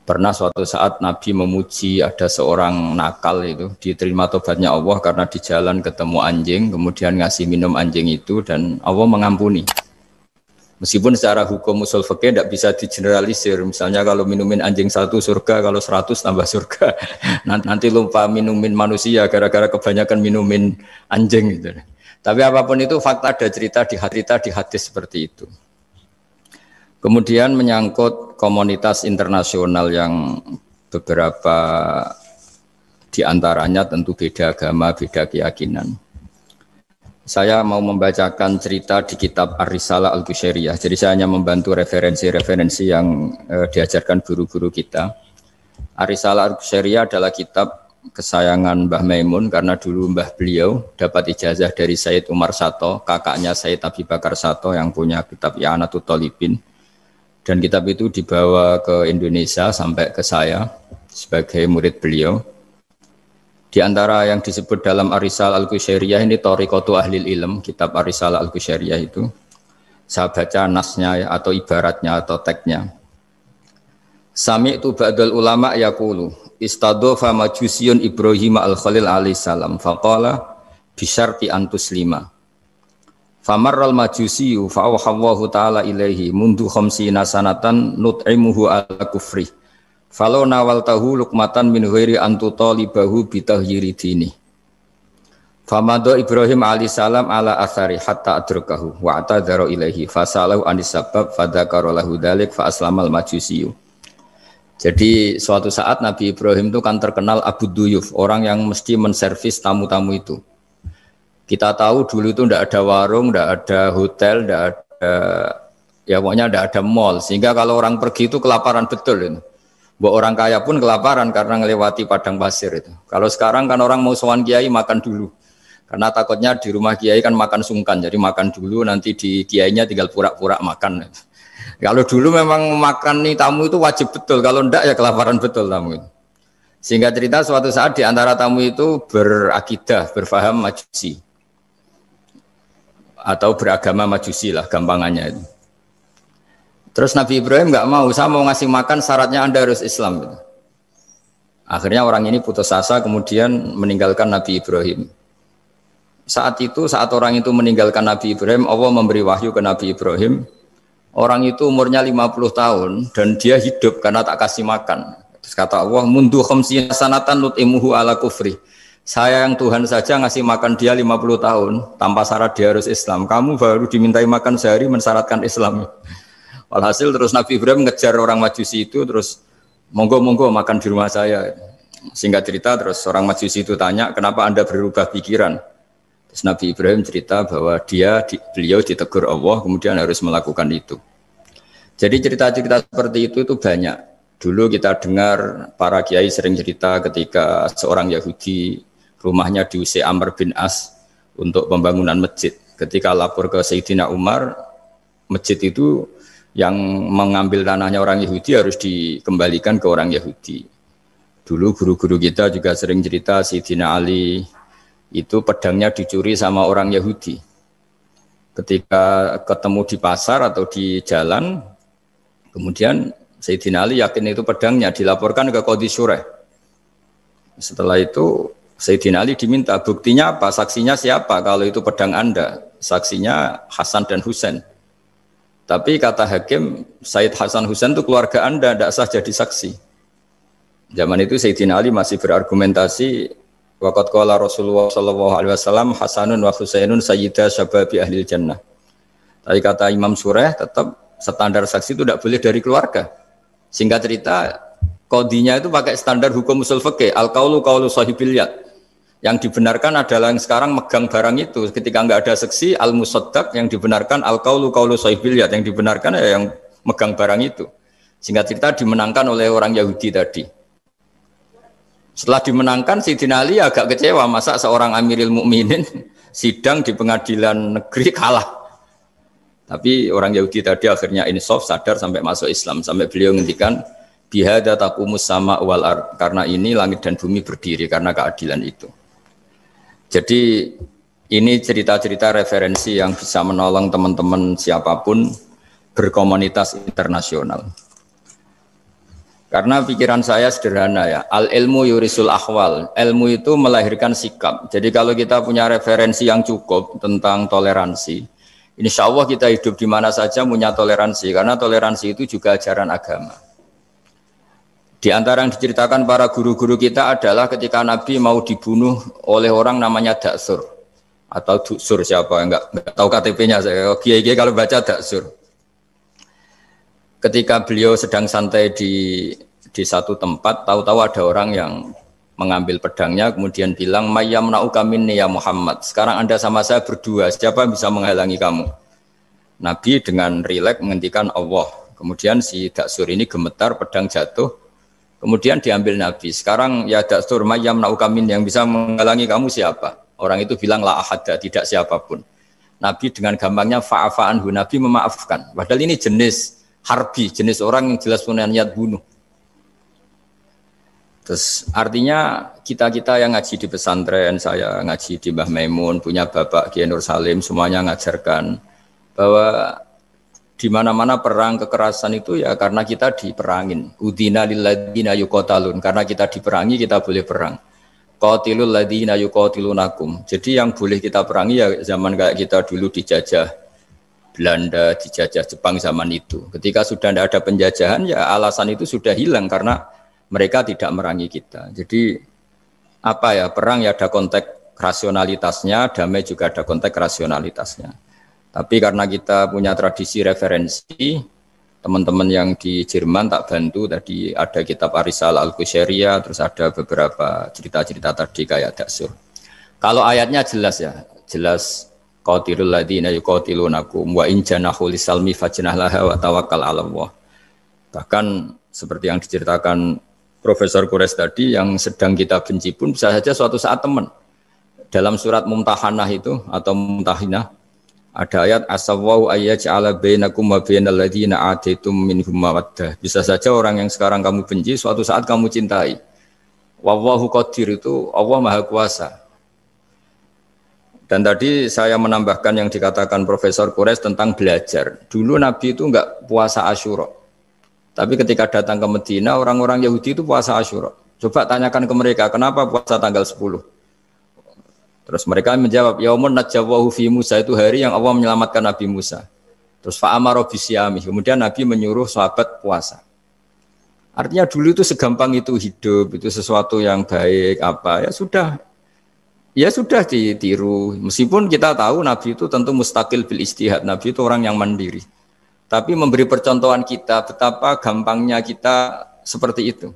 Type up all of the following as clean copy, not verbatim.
Pernah suatu saat Nabi memuji ada seorang nakal itu diterima tobatnya Allah karena di jalan ketemu anjing, kemudian ngasih minum anjing itu dan Allah mengampuni. Meskipun secara hukum usul fikih tidak bisa digeneralisir. Misalnya kalau minumin anjing 1 surga, kalau 100 tambah surga. Nanti lupa minumin manusia gara-gara kebanyakan minumin anjing gitu. Tapi apapun itu fakta ada cerita di hadis seperti itu. Kemudian menyangkut komunitas internasional yang beberapa diantaranya tentu beda agama, beda keyakinan. Saya mau membacakan cerita di kitab Ar-Risalah Al-Qushairiyah. Jadi saya hanya membantu referensi-referensi yang diajarkan guru-guru kita. Ar-Risalah Al-Qushairiyah adalah kitab kesayangan Mbah Maimun karena dulu mbah beliau dapat ijazah dari Sayyid Umar Sato, kakaknya Sayyid Abi Bakar Sato yang punya kitab I'anatul Thalibin. Dan kitab itu dibawa ke Indonesia sampai ke saya sebagai murid beliau. Di antara yang disebut dalam Ar-Risalah Al-Qushairiyah ini Thariqatu Ahlil Ilm, kitab Ar-Risalah Al-Qushairiyah itu. Saya baca nasnya atau ibaratnya atau teksnya. Sami'tu ba'dal ulama yaqulu istadhafa majusiyun Ibrahim al-Khalil alaihi salam faqala bisyarti antuslima. Famarral majusiyu fa'awhallahu ta'ala ilaihi mundu khamsina sanatan nut'imuhu ala kufri falau nawaltahu lukmatan min ghairi antu talibahu bitahyiri dini famado Ibrahim alaihi salam ala athari hatta adrukahu wa'atadharu ilaihi fasalahu anis sabab fadhakara lahu dhalik fa aslamal majusiyu. Jadi suatu saat Nabi Ibrahim itu kan terkenal Abu Duyuf, orang yang mesti menservis tamu-tamu itu. Kita tahu dulu itu tidak ada warung, tidak ada hotel, tidak ada, ya pokoknya tidak ada mall. Sehingga kalau orang pergi itu kelaparan betul. Itu. Buat orang kaya pun kelaparan karena melewati padang pasir itu. Kalau sekarang kan orang mau sowan kiai makan dulu. Karena takutnya di rumah kiai kan makan sungkan. Jadi makan dulu nanti di kiainya tinggal pura-pura makan. Kalau dulu memang makan nih tamu itu wajib betul. Kalau tidak ya kelaparan betul tamu itu. Sehingga cerita suatu saat di antara tamu itu berakidah, berfaham majusi. Atau beragama majusi lah gampangannya itu. Terus Nabi Ibrahim nggak mau, saya mau ngasih makan syaratnya Anda harus Islam gitu. Akhirnya orang ini putus asa kemudian meninggalkan Nabi Ibrahim. Saat orang itu meninggalkan Nabi Ibrahim, Allah memberi wahyu ke Nabi Ibrahim. Orang itu umurnya 50 tahun dan dia hidup karena tak kasih makan. Terus kata Allah, mundu khamsina sanatan nut'imuhu ala kufri. Saya yang Tuhan saja ngasih makan dia 50 tahun tanpa syarat dia harus Islam. Kamu baru dimintai makan sehari mensyaratkan Islam. Walhasil terus Nabi Ibrahim ngejar orang Majusi itu terus monggo-monggo makan di rumah saya. Singkat cerita terus orang Majusi itu tanya kenapa Anda berubah pikiran. Terus Nabi Ibrahim cerita bahwa beliau ditegur Allah kemudian harus melakukan itu. Jadi cerita-cerita seperti itu banyak. Dulu kita dengar para kiai sering cerita ketika seorang Yahudi rumahnya diusir Amr bin As untuk pembangunan masjid. Ketika lapor ke Sayyidina Umar, masjid itu yang mengambil tanahnya orang Yahudi harus dikembalikan ke orang Yahudi. Dulu guru-guru kita juga sering cerita Sayyidina Ali itu pedangnya dicuri sama orang Yahudi. Ketika ketemu di pasar atau di jalan, kemudian Sayyidina Ali yakin itu pedangnya, dilaporkan ke Qadhi Syureh. Setelah itu Sayyidina Ali diminta, buktinya apa? Saksinya siapa? Kalau itu pedang Anda, saksinya Hasan dan Husain. Tapi kata hakim, Sayyid Hasan Husain itu keluarga Anda, tidak sah jadi saksi. Zaman itu Sayyidina Ali masih berargumentasi, waqad qala Rasulullah sallallahu alaihi wasallam Hasanun wa Husainun sayyida syababi ahlil jannah. Tapi kata Imam Sureh, tetap standar saksi itu tidak boleh dari keluarga. Singkat cerita, qadhinya itu pakai standar hukum usul fikih, al-qaulu qaulu sahibil yad. Yang dibenarkan adalah yang sekarang megang barang itu. Ketika enggak ada saksi, al-musaddaq yang dibenarkan al-qaulu qaulu sahibil yad, yang dibenarkan ya yang megang barang itu. Singkat cerita dimenangkan oleh orang Yahudi tadi. Setelah dimenangkan, Sayyidina Ali agak kecewa, masa seorang Amirul Mukminin sidang di pengadilan negeri kalah. Tapi orang Yahudi tadi akhirnya insaf, sadar sampai masuk Islam, sampai beliau ngendikan bihadza taqumus sama wal ard, karena ini langit dan bumi berdiri karena keadilan itu. Jadi ini cerita-cerita referensi yang bisa menolong teman-teman siapapun berkomunitas internasional. Karena pikiran saya sederhana ya, al ilmu yurisul ahwal, ilmu itu melahirkan sikap. Jadi kalau kita punya referensi yang cukup tentang toleransi, insya Allah kita hidup di mana saja punya toleransi, karena toleransi itu juga ajaran agama. Di antara yang diceritakan para guru-guru kita adalah ketika Nabi mau dibunuh oleh orang namanya Daksur atau Duksur, siapa enggak tahu KTP-nya saya. Kiai-kiai kalau baca Daksur. Ketika beliau sedang santai di satu tempat, tahu-tahu ada orang yang mengambil pedangnya, kemudian bilang, "Mayyamna'uka minni ya Muhammad. Sekarang Anda sama saya berdua, siapa yang bisa menghalangi kamu?" Nabi dengan rileks menghentikan Allah. Kemudian si Daksur ini gemetar, pedang jatuh. Kemudian diambil Nabi. Sekarang ya Daksur, mayyamna'uka minni, yang bisa menghalangi kamu siapa? Orang itu bilang, la ahada, tidak siapapun. Nabi dengan gampangnya fa'afa anhu, Nabi memaafkan. Padahal ini jenis harbi, jenis orang yang jelas punya niat bunuh. Terus artinya kita-kita yang ngaji di pesantren, saya ngaji di Mbah Maimun, punya Bapak Kiai Nur Salim, semuanya ngajarkan bahwa di mana-mana perang kekerasan itu ya karena kita diperangin. Udina lilladzina yuqatalun, karena kita diperangi kita boleh perang. Qatilul ladzina yuqatilunakum. Jadi yang boleh kita perangi ya zaman kayak kita dulu dijajah Belanda, dijajah Jepang zaman itu. Ketika sudah tidak ada penjajahan, ya alasan itu sudah hilang karena mereka tidak merangi kita. Jadi apa ya, perang ya ada konteks rasionalitasnya, damai juga ada konteks rasionalitasnya. Tapi karena kita punya tradisi referensi, teman-teman yang di Jerman tak bantu, tadi ada kitab Arisal Al-Qushairiyah, terus ada beberapa cerita-cerita tadi kayak Daksur. Kalau ayatnya jelas ya, jelas qatilul ladzina yuqatilunakum wa in janahu lisalmi fajnah laha wa tawakkal 'ala Allah. Bahkan seperti yang diceritakan Profesor Quraisy tadi, yang sedang kita benci pun bisa saja suatu saat teman. Dalam surat Mumtahanah itu atau Mumtahinah ada ayat asawwau ayyaj'ala bainakum wa bainal ladzina ataitum minhum mawaddah. Bisa saja orang yang sekarang kamu benci suatu saat kamu cintai. Wallahu qadir, itu Allah Maha Kuasa. Dan tadi saya menambahkan yang dikatakan Profesor Quraisy tentang belajar. Dulu Nabi itu enggak puasa Asyura. Tapi ketika datang ke Medina, orang-orang Yahudi itu puasa Asyura. Coba tanyakan ke mereka, kenapa puasa tanggal 10? Terus mereka menjawab, yaumun najjawahu fi Musa, itu hari yang Allah menyelamatkan Nabi Musa. Terus fa'amara bisyami, kemudian Nabi menyuruh sahabat puasa. Artinya dulu itu segampang itu hidup, itu sesuatu yang baik, apa ya sudah ditiru. Meskipun kita tahu Nabi itu tentu mustaqil bil istihad, Nabi itu orang yang mandiri. Tapi memberi percontohan kita betapa gampangnya kita seperti itu.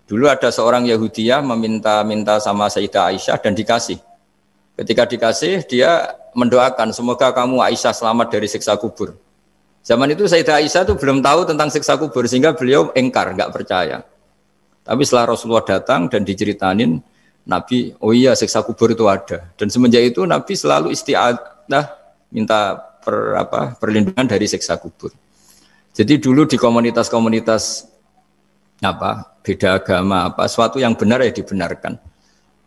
Dulu ada seorang Yahudiyah meminta sama Sayyidah Aisyah dan dikasih. Ketika dikasih, dia mendoakan semoga kamu Aisyah selamat dari siksa kubur. Zaman itu Sayyidah Aisyah itu belum tahu tentang siksa kubur sehingga beliau engkar, enggak percaya. Tapi setelah Rasulullah datang dan diceritanin Nabi, oh iya siksa kubur itu ada. Dan semenjak itu Nabi selalu isti'adah minta perlindungan dari siksa kubur. Jadi dulu di komunitas-komunitas beda agama suatu yang benar ya dibenarkan.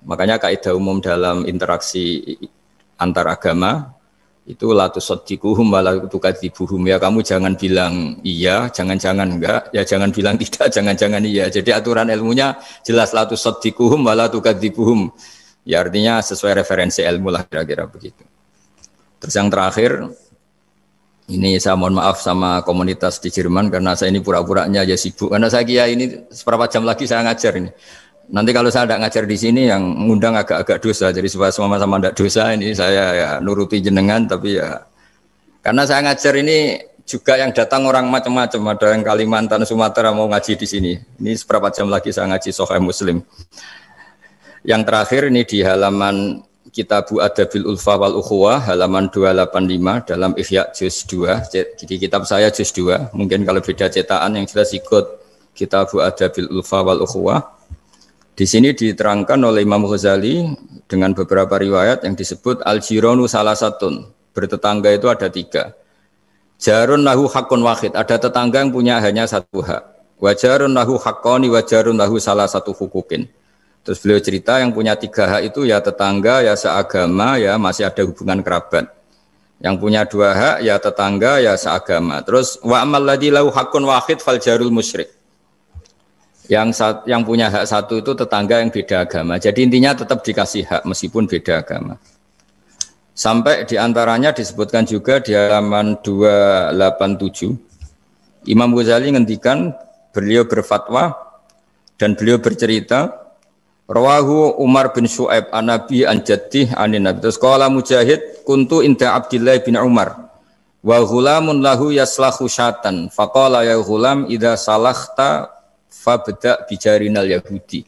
Makanya kaidah umum dalam interaksi antar agama itu la tusaddiquhum wa la tukadzibuhum, ya kamu jangan bilang iya, jangan-jangan enggak, ya jangan bilang tidak, jangan-jangan iya. Jadi aturan ilmunya jelas la tusaddiquhum wa la tukadzibuhum. Ya artinya sesuai referensi ilmu lah kira-kira begitu. Terus yang terakhir, ini saya mohon maaf sama komunitas di Jerman karena saya ini pura-puranya aja sibuk. Karena saya kira ini seberapa jam lagi saya ngajar ini. Nanti kalau saya tidak ngajar di sini yang ngundang agak-agak dosa. Jadi supaya sama-sama tidak dosa, ini saya ya nuruti jenengan. Tapi ya karena saya ngajar ini juga yang datang orang macam-macam. Ada yang Kalimantan, Sumatera mau ngaji di sini. Ini seberapa jam lagi saya ngaji Sahih Muslim. Yang terakhir ini di halaman Kitabu Adabil Ulfa wal Ukhuwah halaman 285 dalam Ihya juz 2. Jadi kitab saya juz 2. Mungkin kalau beda cetakan yang jelas ikut Kitabu Adabil Ulfa wal Ukhuwah. Di sini diterangkan oleh Imam Ghazali dengan beberapa riwayat yang disebut al-jiranu salasatun. Bertetangga itu ada 3. Jarun lahu hakun wahid. Ada tetangga yang punya hanya 1 hak. Wajarun lahu haqqani wajarun lahu salah satu hukukin. Terus beliau cerita yang punya 3 hak itu ya tetangga, ya seagama, ya masih ada hubungan kerabat. Yang punya 2 hak ya tetangga, ya seagama. Terus wa amal ladzi lahu haqqun wahid fal jarul musyrik. Yang punya hak satu itu tetangga yang beda agama. Jadi intinya tetap dikasih hak meskipun beda agama. Sampai diantaranya disebutkan juga di halaman 287, Imam Ghazali ngendikan beliau berfatwa dan beliau bercerita, rawahu Umar bin Syu'aib an Nabi an Jaddih anin Nabi. Terus qala Mujahid kuntu inda Abdillah bin Umar wa ghulamun lahu yaslahu syatan faqala ya ghulam idza salakhta fabda bijarinal yahudi.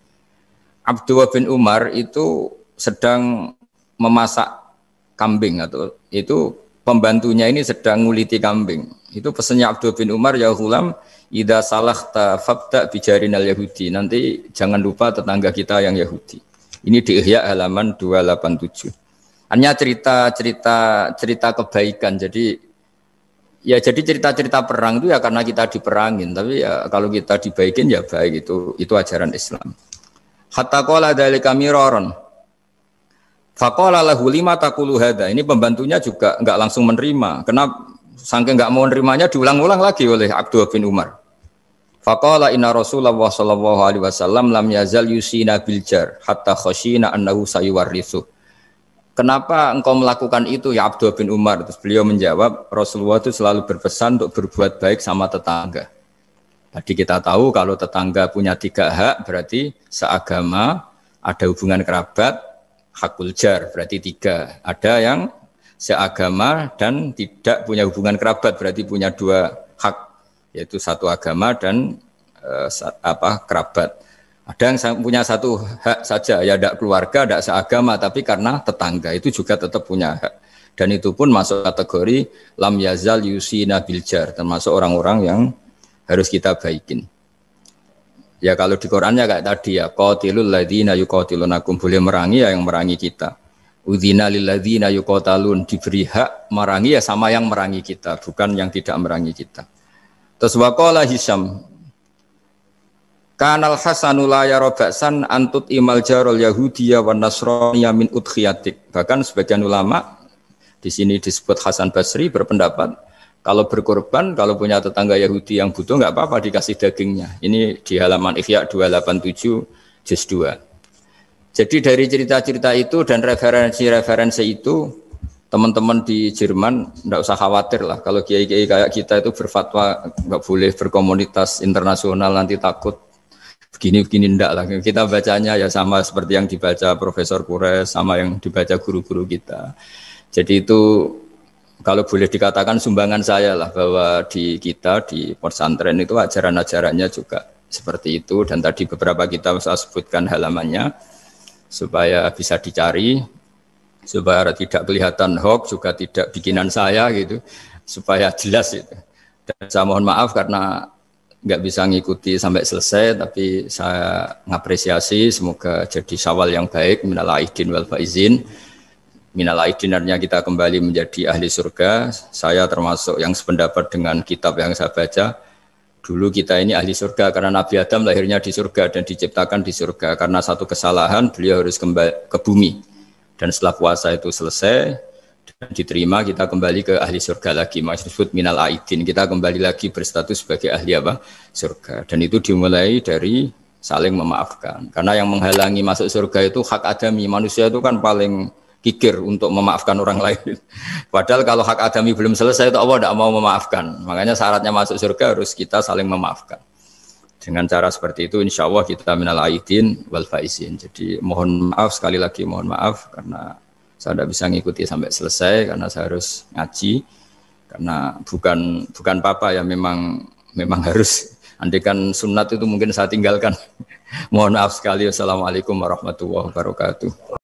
Abdullah bin Umar itu sedang memasak kambing, atau itu pembantunya ini sedang nguliti kambing. Itu pesannya Abdullah bin Umar, ya ghulam idza salakhta fabda bijarinal yahudi. Nanti jangan lupa tetangga kita yang Yahudi. Ini di Ihya halaman 287. Hanya cerita kebaikan. Jadi cerita-cerita perang itu ya karena kita diperangin, tapi ya kalau kita dibaikin ya baik, itu ajaran Islam. Hatta qala dzalika miraron. Faqala lahu lima taqulu hadza. Ini pembantunya juga enggak langsung menerima. Kenapa? Saking enggak mau nerimanya diulang-ulang lagi oleh Abdullah bin Umar. Faqala inna Rasulullah sallallahu alaihi wasallam lam yazal yusina bil jar hatta khashina annahu sayuwarrithu. Kenapa engkau melakukan itu ya Abdullah bin Umar? Terus beliau menjawab, Rasulullah itu selalu berpesan untuk berbuat baik sama tetangga. Tadi kita tahu kalau tetangga punya 3 hak, berarti seagama, ada hubungan kerabat, hakul jar, berarti 3. Ada yang seagama dan tidak punya hubungan kerabat, berarti punya 2 hak, yaitu satu agama dan kerabat. Ada yang punya 1 hak saja, ya tidak keluarga, tidak seagama, tapi karena tetangga itu juga tetap punya hak. Dan itu pun masuk kategori lam yazal yusina bil jar, termasuk orang-orang yang harus kita baikin. Ya kalau di Qur'annya kayak tadi ya, qatilul ladzina yuqatilunakum, boleh merangi ya yang merangi kita. Udzina lil ladzina yuqatalun, diberi hak merangi ya sama yang merangi kita, bukan yang tidak merangi kita. Terus waqala Hisyam, kanal Hasanu la yara ba'san antut imal jarul yahudiyya wan nasraniyya min udkhiyatik. Bahkan sebagian ulama di sini disebut Hasan Basri berpendapat kalau berkorban, kalau punya tetangga Yahudi yang butuh enggak apa-apa dikasih dagingnya. Ini di halaman Ihya 287 juz 2. Jadi dari cerita-cerita itu dan referensi-referensi itu, teman-teman di Jerman enggak usah khawatir lah kalau kiai-kiai kayak kita itu berfatwa enggak boleh berkomunitas internasional nanti takut begini-begini, enggak lah. Kita bacanya ya sama seperti yang dibaca Profesor Kures, sama yang dibaca guru-guru kita. Jadi itu kalau boleh dikatakan sumbangan saya lah, bahwa di kita di pesantren itu ajaran-ajarannya juga seperti itu. Dan tadi beberapa kita saya sebutkan halamannya supaya bisa dicari, supaya tidak kelihatan hoax, juga tidak bikinan saya gitu, supaya jelas itu. Dan saya mohon maaf karena nggak bisa ngikuti sampai selesai, tapi saya ngapresiasi, semoga jadi syawal yang baik, minal aidin wal faizin. Minal aidin artinya kita kembali menjadi ahli surga. Saya termasuk yang sependapat dengan kitab yang saya baca. Dulu kita ini ahli surga karena Nabi Adam lahirnya di surga dan diciptakan di surga. Karena satu kesalahan beliau harus kembali ke bumi. Dan setelah puasa itu selesai dan diterima, kita kembali ke ahli surga lagi. Maksud minal aidin, kita kembali lagi berstatus sebagai ahli apa? Surga. Dan itu dimulai dari saling memaafkan. Karena yang menghalangi masuk surga itu hak adami. Manusia itu kan paling kikir untuk memaafkan orang lain. Padahal kalau hak adami belum selesai itu Allah tidak mau memaafkan. Makanya syaratnya masuk surga harus kita saling memaafkan. Dengan cara seperti itu insya Allah kita minal aidin wal faizin. Jadi mohon maaf, sekali lagi mohon maaf karena saya tidak bisa ngikuti sampai selesai karena saya harus ngaji. Karena bukan apa-apa ya, memang harus. Andaikan sunat itu mungkin saya tinggalkan. Mohon maaf sekali. Wassalamualaikum warahmatullahi wabarakatuh.